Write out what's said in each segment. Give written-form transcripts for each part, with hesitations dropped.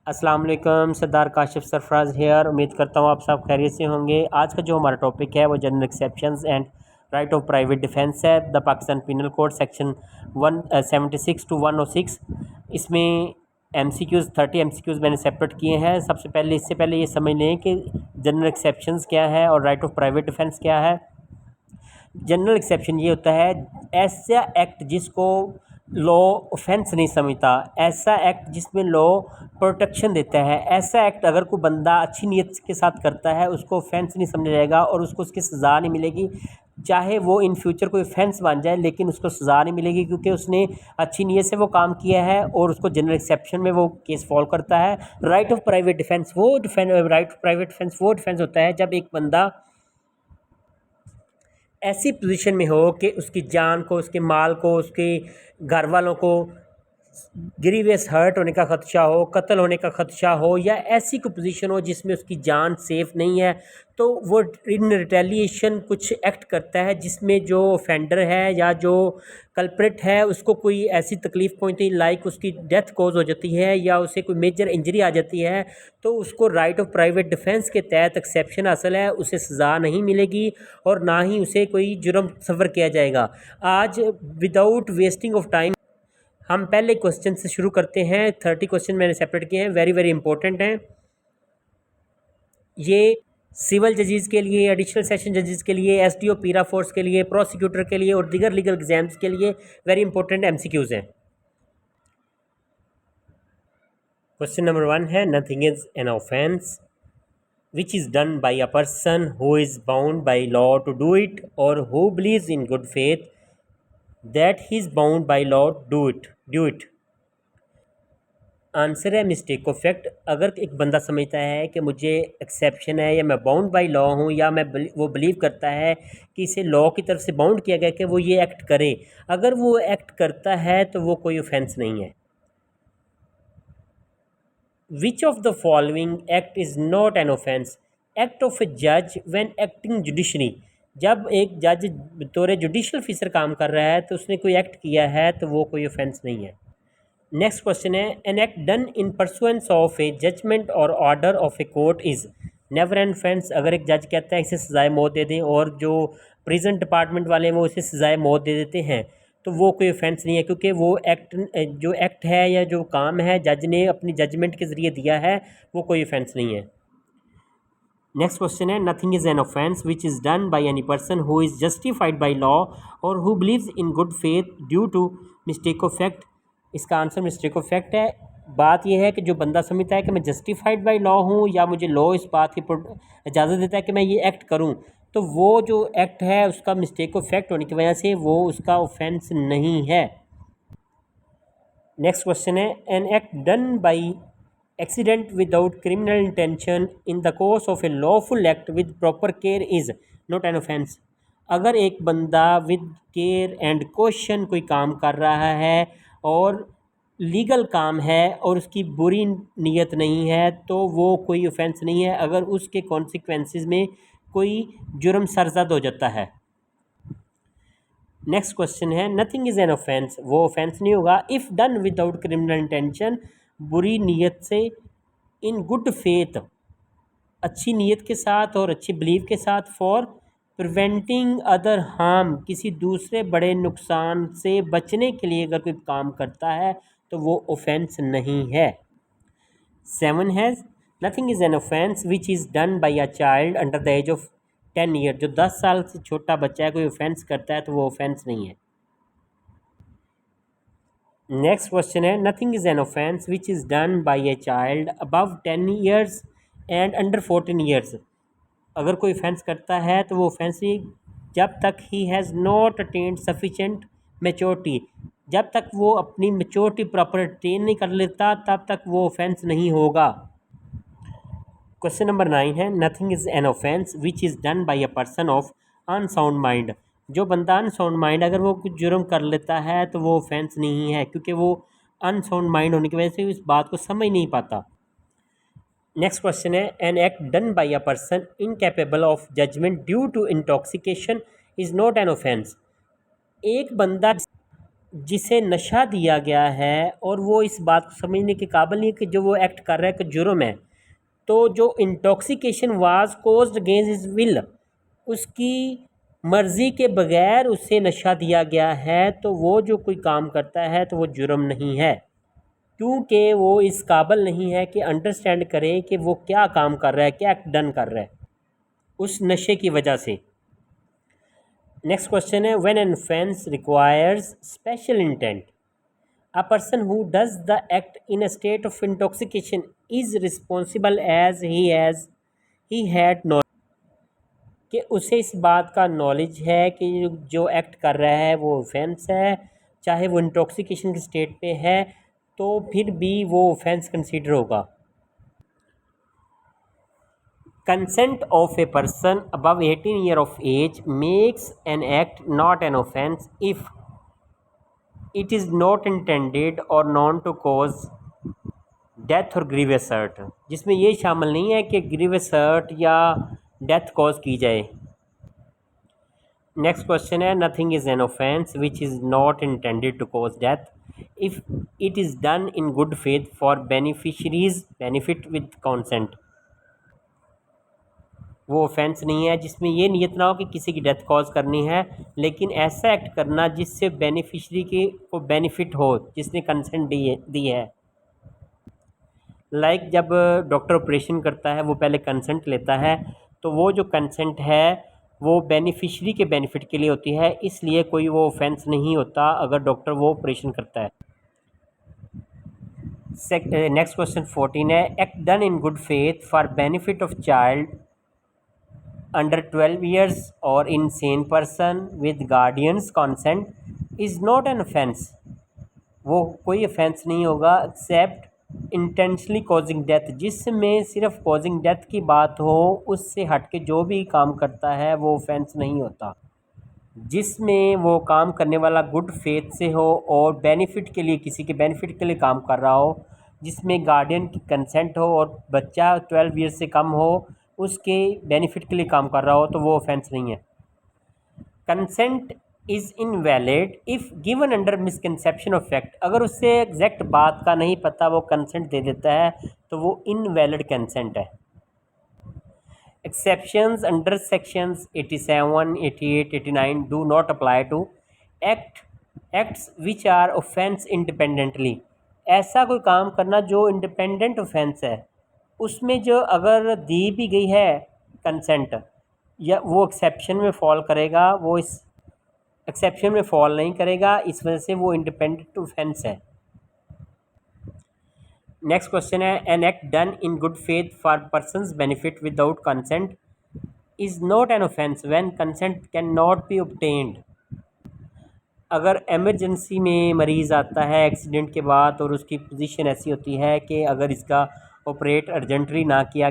अस्सलाम वालेकुम, सरदार काशिफ सरफराज हेयर। उम्मीद करता हूँ आप सब खैरियत से होंगे। आज का जो हमारा टॉपिक है वो general exceptions and right of private defence है। The Pakistan penal code section 176 to 106। इसमें MCQs 30 MCQs मैंने सेपरेट किए हैं। सबसे पहले इससे पहले ये समझ लें कि जनरल एक्सेप्शंस क्या है और राइट ऑफ प्राइवेट डिफेंस क्या है। जनरल एक्सेप्शन ये होता है ऐसा एक्ट जिसको लॉ ऑफेंस नहीं समझता, ऐसा एक्ट जिसमें लॉ प्रोटेक्शन देता है। ऐसा एक्ट अगर कोई बंदा अच्छी नीयत के साथ करता है उसको ऑफेंस नहीं समझा जाएगा और उसको उसकी सज़ा नहीं मिलेगी। चाहे वो इन फ्यूचर कोई ऑफेंस बन जाए लेकिन उसको सज़ा नहीं मिलेगी क्योंकि उसने अच्छी नीयत से वो काम किया है और उसको जनरल एक्सेप्शन में वो केस फॉल करता है। Right of private defence right of private defence वो डिफेंस होता है जब एक बंदा ऐसी पोजीशन में हो कि उसकी जान को, उसके माल को, उसके घर वालों को ग्रीवियस हर्ट होने का ख़दशा हो, कत्ल होने का ख़दशा हो, या ऐसी कोई पोजीशन हो जिसमें उसकी जान सेफ़ नहीं है, तो वो इन रिटेलिएशन कुछ एक्ट करता है जिसमें जो ऑफेंडर है या जो कल्प्रिट है उसको कोई ऐसी तकलीफ़ पहुंचती है, लाइक उसकी डेथ कॉज हो जाती है या उसे कोई मेजर इंजरी आ जाती है, तो उसको राइट ऑफ प्राइवेट डिफेंस के तहत एक्सेप्शन हासिल है। उसे सज़ा नहीं मिलेगी और ना ही उसे कोई जुर्म सफ़र किया जाएगा। आज विदाउट वेस्टिंग ऑफ टाइम हम पहले क्वेश्चन से शुरू करते हैं। 30 क्वेश्चन मैंने सेपरेट किए हैं, वेरी वेरी इंपॉर्टेंट हैं। ये सिविल जजेस के लिए, एडिशनल सेशन जजेस के लिए, SDO पीरा फोर्स के लिए, प्रोसिक्यूटर के लिए और दीगर लीगल एग्जाम्स के लिए वेरी इंपॉर्टेंट MCQs हैं। क्वेश्चन नंबर 1 है, nothing is an offence which is done by a person who is bound by law to do it or who believes in good faith that he is bound by law do it। Answer है mistake of fact. अगर एक बंदा समझता है कि मुझे exception है या मैं बाउंड बाय लॉ हूँ या वो बिलीव करता है कि इसे लॉ की तरफ से बाउंड किया गया कि वो ये एक्ट करे, अगर वो एक्ट करता है तो वो कोई ऑफेंस नहीं है। Which of the following act is not an offence? Act of a जज व्हेन एक्टिंग जुडिशरी। जब एक जज बतौर जुडिशल ऑफिसर काम कर रहा है तो उसने कोई एक्ट किया है तो वो कोई ऑफेंस नहीं है। नेक्स्ट क्वेश्चन है, an act done in pursuance of a judgment और order of a court is never an offence. अगर एक जज कहता है इसे सज़ाए मौत दे दें और जो प्रिजन डिपार्टमेंट वाले हैं वो इसे सज़ाए मौत दे देते हैं तो वो कोई ऑफेंस नहीं है, क्योंकि वो जो एक्ट है या जो काम है जज ने अपनी जजमेंट के ज़रिए दिया है, वो कोई ऑफेंस नहीं है। नेक्स्ट क्वेश्चन है, nothing is an offence which is done by any person who is justified by law और who believes in good faith due to mistake of fact. इसका आंसर मिस्टेक ऑफ फैक्ट है। बात यह है कि जो बंदा समझता है कि मैं जस्टिफाइड बाई लॉ हूँ या मुझे लॉ इस बात की इजाज़त देता है कि मैं ये एक्ट करूँ, तो वो जो एक्ट है उसका मिस्टेक ऑफ फैक्ट होने की वजह से वो उसका ऑफेंस नहीं है। नेक्स्ट क्वेश्चन है, an act done by accident without criminal intention in the course of A lawful act with proper care is not an offence. अगर एक बंदा विद केयर एंड कॉशन कोई काम कर रहा है और लीगल काम है और उसकी बुरी नीयत नहीं है तो वो कोई ऑफेंस नहीं है अगर उसके कॉन्सिक्वेंसेस में कोई जुर्म सरजद हो जाता है। नेक्स्ट क्वेश्चन है, नथिंग इज़ एन ऑफेंस, वो ऑफेंस नहीं होगा if done without criminal intention, बुरी नीयत से, इन गुड फेथ, अच्छी नीयत के साथ और अच्छी बिलीव के साथ, फॉर प्रिवेंटिंग अदर हार्म, किसी दूसरे बड़े नुकसान से बचने के लिए अगर कोई काम करता है तो वो ऑफेंस नहीं है। 7 है, nothing is an offence which is done by a child under the age of 10 year. जो 10 साल से छोटा बच्चा है कोई ऑफेंस करता है तो वो ऑफेंस नहीं है। नेक्स्ट क्वेश्चन है, nothing is an offence which is done by a child above 10 years and under 14 years. अगर कोई ऑफेंस करता है तो वो ऑफेंस नहीं जब तक he has not attend sufficient maturity. जब तक वो अपनी मेच्योरिटी प्रॉपर अटेन नहीं कर लेता तब तक वो ऑफेंस नहीं होगा। क्वेश्चन नंबर 9 है, nothing is an offence which is done by a person of unsound mind. जो बंदा अनसाउंड माइंड अगर वो कुछ जुर्म कर लेता है तो वो ऑफेंस नहीं है, क्योंकि वो अनसाउंड माइंड होने की वजह से इस बात को समझ नहीं पाता। नेक्स्ट क्वेश्चन है, an act done by a person incapable of judgement due to intoxication is not an offence. एक बंदा जिसे नशा दिया गया है और वो इस बात को समझने के काबिल नहीं है कि जो वो एक्ट कर रहा है कि जुर्म है, तो जो intoxication was caused against his will, उसकी मर्ज़ी के बगैर उसे नशा दिया गया है, तो वो जो कोई काम करता है तो वो जुर्म नहीं है, क्योंकि वो इस काबिल नहीं है कि अंडरस्टैंड करे कि वो क्या काम कर रहा है, क्या एक्ट डन कर रहा है उस नशे की वजह से। नेक्स्ट क्वेश्चन है, when an offence requires special intent, a person who does the act in a state of intoxication is responsible as he had knowledge, कि उसे इस बात का नॉलेज है कि जो एक्ट कर रहा है वो ऑफेंस है, चाहे वो इंटॉक्सिकेशन के स्टेट पे है तो फिर भी वो ऑफेंस कंसीडर होगा। Consent of a person above 18 year of age makes an act not an offence if it is not intended और नॉन टू कॉज डेथ और ग्रीवियस हर्ट, जिसमें ये शामिल नहीं है कि ग्रीवियस हर्ट या डेथ कॉज की जाए। नेक्स्ट क्वेश्चन है, nothing is an offence which is not intended to cause death if it is done in good faith for beneficiaries benefit with consent, वो ऑफेंस नहीं है जिसमें ये नियत ना हो कि किसी की डेथ कॉज करनी है, लेकिन ऐसा एक्ट करना जिससे बेनिफिशरी के को बेनिफिट हो, जिसने कंसेंट दी है। लाइक जब डॉक्टर ऑपरेशन करता है वो पहले कंसेंट लेता है, तो वो जो कंसेंट है वो बेनिफिशरी के बेनिफिट के लिए होती है, इसलिए कोई वो ऑफेंस नहीं होता अगर डॉक्टर वो ऑपरेशन करता है। नेक्स्ट क्वेश्चन 14 है, act done in good faith for benefit of child under 12 years और insane person with guardians consent is not an offence, वो कोई ऑफेंस नहीं होगा एक्सेप्ट इंटेंशनली कॉजिंग डेथ, जिसमें सिर्फ कॉजिंग डेथ की बात हो, उससे हट के जो भी काम करता है वो ऑफेंस नहीं होता। जिसमें वो काम करने वाला गुड फेथ से हो और बेनिफिट के लिए, किसी के बेनिफिट के लिए काम कर रहा हो, जिसमें गार्डियन की कंसेंट हो और बच्चा 12 ईयर से कम हो, उसके बेनिफिट के लिए काम कर रहा हो, तो वो ऑफेंस नहीं है। Consent is invalid if given under misconception of fact, अगर उससे एग्जैक्ट बात का नहीं पता वो कंसेंट दे देता है तो वो इनवैलिड कंसेंट है। Exceptions under sections 87, 88, 89 do not apply to acts which are offence independently, ऐसा कोई काम करना जो इंडिपेंडेंट ऑफेंस है, उसमें जो अगर दी भी गई है कंसेंट या वो एक्सेप्शन में फॉल करेगा, वो इस एक्सेप्शन में फॉल नहीं करेगा, इस वजह से वो इंडिपेंडेंट ऑफेंस है। नेक्स्ट क्वेश्चन है, an act done in good faith for persons benefit without consent is not an offence when consent can not be obtained, अगर एमरजेंसी में मरीज़ आता है एक्सीडेंट के बाद और उसकी पोजीशन ऐसी होती है कि अगर इसका ऑपरेट अर्जेंटली ना किया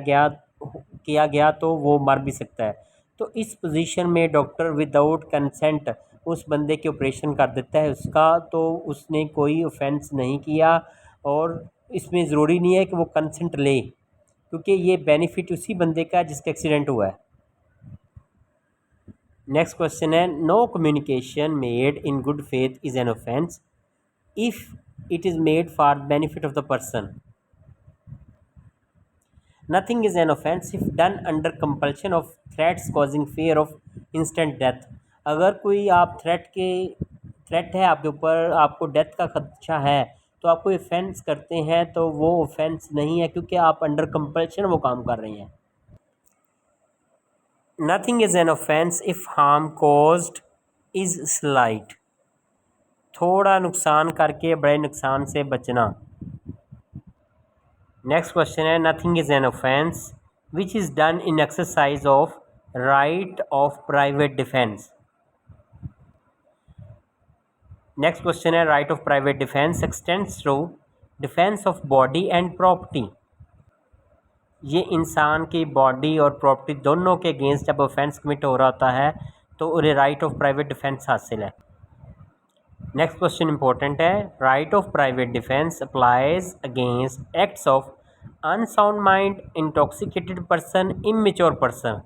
गया तो वो मर भी सकता है, तो इस पोजीशन में डॉक्टर विदाउट कंसेंट उस बंदे के ऑपरेशन कर देता है उसका, तो उसने कोई ऑफेंस नहीं किया और इसमें ज़रूरी नहीं है कि वो कंसेंट ले, क्योंकि ये बेनिफिट उसी बंदे का जिसका एक्सीडेंट हुआ है। नेक्स्ट क्वेश्चन है, no communication made in good faith is an offence if it is made for benefit of the person, nothing is an offence if done under compulsion of threats causing fear of instant death, अगर कोई आप threat है आपके ऊपर, आपको death का खदशा है, तो आप कोई ऑफेंस करते हैं तो वो ऑफेंस नहीं है, क्योंकि आप अंडर कंपल्शन वो काम कर रहे हैं। Nothing is an offence if harm caused is slight, थोड़ा नुकसान करके बड़े नुकसान से बचना। नेक्स्ट क्वेश्चन है, nothing is an offence which is done in exercise of right of private defence. Next question है, right of private defence extends to defence of body and property, ये इंसान की बॉडी और प्रॉपर्टी दोनों के against जब offence commit हो रहा होता है तो उन्हें राइट ऑफ प्राइवेट डिफेंस हासिल है। नेक्स्ट क्वेश्चन इंपॉर्टेंट है, right of private defence applies against acts of unsound mind, intoxicated person, immature person,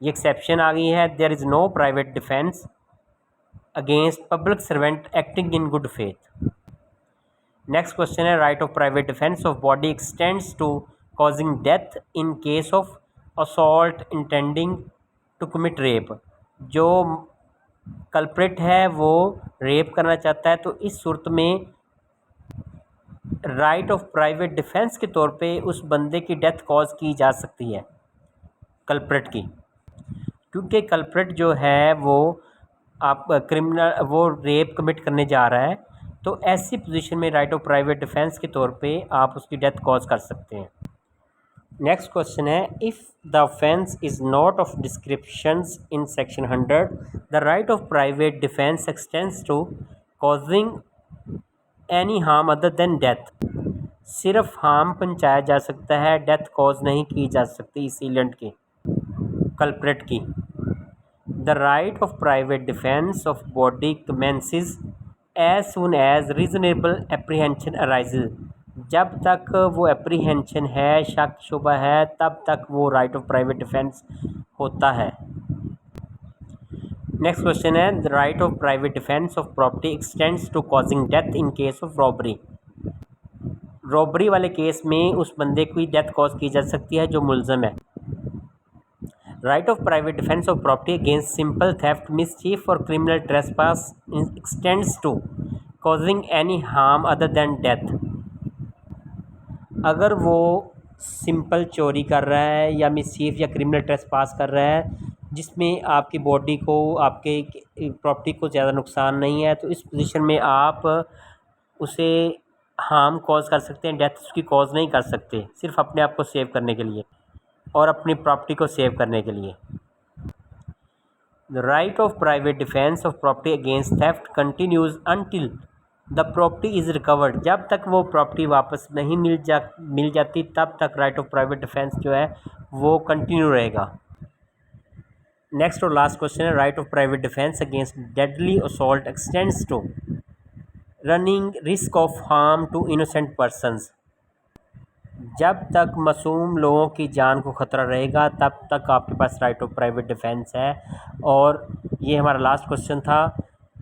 ये एक्सेप्शन आ गई है, there is no private defence against public servant acting in good faith. Next question है right of private defence of body extends to causing death in case of assault intending to commit rape. जो culprit है वो rape करना चाहता है तो इस सूरत में राइट ऑफ प्राइवेट डिफेंस के तौर पे उस बंदे की डेथ कॉज की जा सकती है कल्प्रिट की, क्योंकि कल्प्रिट जो है वो आप क्रिमिनल वो रेप कमिट करने जा रहा है, तो ऐसी पोजीशन में राइट ऑफ प्राइवेट डिफेंस के तौर पे आप उसकी डेथ कॉज कर सकते हैं। नेक्स्ट क्वेश्चन है if the offence is not of descriptions in section 100 the right of private defence extends to causing any harm other than death. सिर्फ हार्म पहुंचाया जा सकता है, डेथ कॉज नहीं की जा सकती इसीलेंट की कल्प्रिट की। The right of private defence of body commences as soon as reasonable apprehension arises. जब तक वो एप्रीहेंशन है, शक शुबा है, तब तक वो राइट ऑफ प्राइवेट डिफेंस होता है। नेक्स्ट क्वेश्चन है the right of private defence of property extends to causing death in case of robbery. Robbery वाले केस में उस बंदे की डेथ कॉज की जा सकती है जो मुलजम है। Right of private defence of property against simple theft, mischief और criminal trespass extends to causing any harm other than death. अगर वो सिंपल चोरी कर रहा है या मिसचीफ या क्रिमिनल ट्रेसपास कर रहा है जिसमें आपकी बॉडी को, आपके प्रॉपर्टी को ज़्यादा नुकसान नहीं है, तो इस पोजीशन में आप उसे हार्म कॉज कर सकते हैं, डेथ उसकी कॉज नहीं कर सकते, सिर्फ अपने आप को सेव करने के लिए और अपनी प्रॉपर्टी को सेव करने के लिए। The right of private defence of property against theft continues until the property is recovered. जब तक वो प्रॉपर्टी वापस नहीं मिल जाती तब तक राइट ऑफ प्राइवेट डिफेंस जो है वो कंटिन्यू रहेगा। नेक्स्ट और लास्ट क्वेश्चन है right of private defence against deadly assault extends to running risk of harm to innocent persons. जब तक मासूम लोगों की जान को ख़तरा रहेगा तब तक आपके पास राइट ऑफ प्राइवेट डिफेंस है। और ये हमारा लास्ट क्वेश्चन था।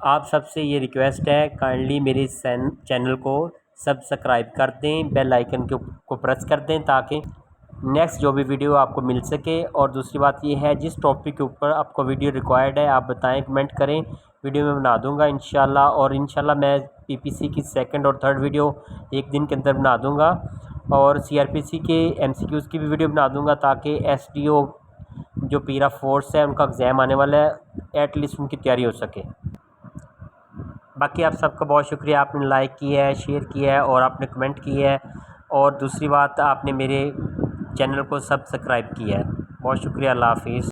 आप सबसे ये रिक्वेस्ट है काइंडली मेरे चैनल को सब्सक्राइब कर दें, बेल आइकन को प्रेस कर दें ताकि नेक्स्ट जो भी वीडियो आपको मिल सके। और दूसरी बात ये है जिस टॉपिक के ऊपर आपको वीडियो रिक्वायर्ड है आप बताएं, कमेंट करें, वीडियो में बना दूंगा इंशाल्लाह। और इंशाल्लाह मैं पीपीसी की सेकंड और थर्ड वीडियो एक दिन के अंदर बना दूंगा और सीआरपीसी के एमसीक्यूज़ की भी वीडियो बना दूंगा ताकि एसडीओ जो पीरा फोर्स है उनका एग्ज़ाम आने वाला है, एटलीस्ट उनकी तैयारी हो सके। बाकी आप सबका बहुत शुक्रिया, आपने लाइक किया है, शेयर किया है और आपने कमेंट किया है। और दूसरी बात आपने मेरे चैनल को सब्सक्राइब किया है, बहुत शुक्रिया। अल्लाह हाफिज़।